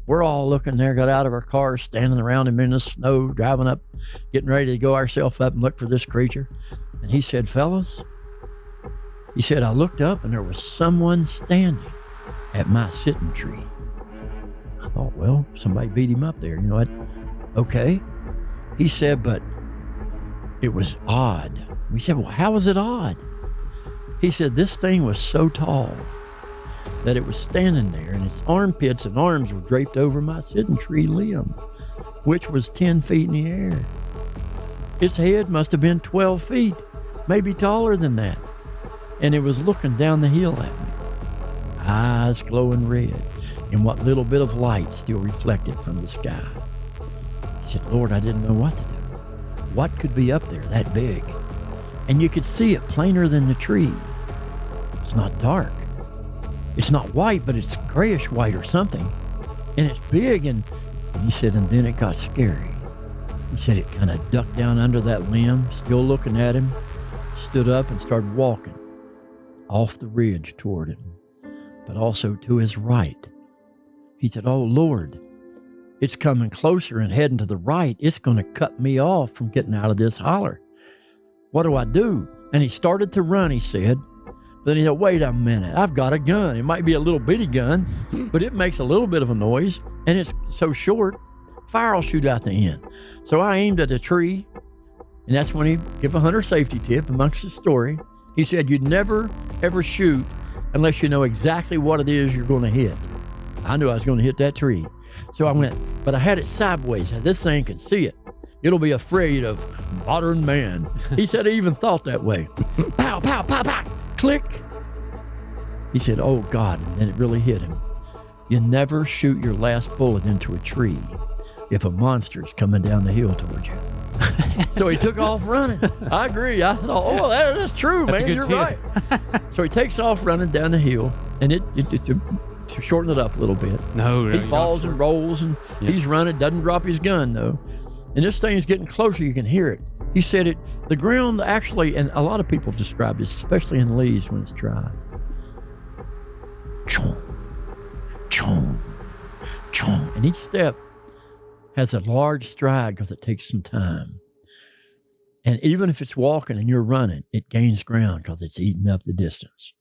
We're all looking there, got out of our cars, standing around him in the snow, driving up, getting ready to go ourselves up and look for this creature. And he said, fellas, he said, I looked up and there was someone standing at my sitting tree. I thought, well, somebody beat him up there. You know what? Okay. He said, but it was odd. We said, well, how was it odd? He said, this thing was so tall that it was standing there and its armpits and arms were draped over my sitting tree limb, which was 10 feet in the air. Its head must have been 12 feet, maybe taller than that. And it was looking down the hill at me, eyes glowing red, and what little bit of light still reflected from the sky. He said, Lord, I didn't know what to do. What could be up there that big? And you could see it plainer than the tree. It's not dark. It's not white, but it's grayish white or something. And it's big. And he said, and then it got scary. He said it kind of ducked down under that limb, still looking at him, stood up and started walking off the ridge toward him, but also to his right. He said, oh, Lord, it's coming closer and heading to the right. It's going to cut me off from getting out of this holler. What do I do? And he started to run, he said. Then he said, wait a minute, I've got a gun. It might be a little bitty gun, but it makes a little bit of a noise, and it's so short, fire will shoot out the end. So I aimed at a tree, and that's when he gave a hunter safety tip amongst his story. He said, you'd never, ever shoot unless you know exactly what it is you're going to hit. I knew I was going to hit that tree. So I went, but I had it sideways. This thing can see it. It'll be afraid of modern man. He said he even thought that way. Pow, pow, pow, pow, click. He said, oh God, and then it really hit him. You never shoot your last bullet into a tree if a monster's coming down the hill towards you. So he took off running. I agree. I thought, oh, that's true, man. You're right. So he takes off running down the hill, and to shorten it up a little bit. No, he falls and rolls, and he's running, doesn't drop his gun, though. And this thing's getting closer. You can hear it. He said the ground actually, and a lot of people have described this, especially in leaves when it's dry. Chong, chong, chong. And each step has a large stride because it takes some time. And even if it's walking and you're running, it gains ground because it's eating up the distance.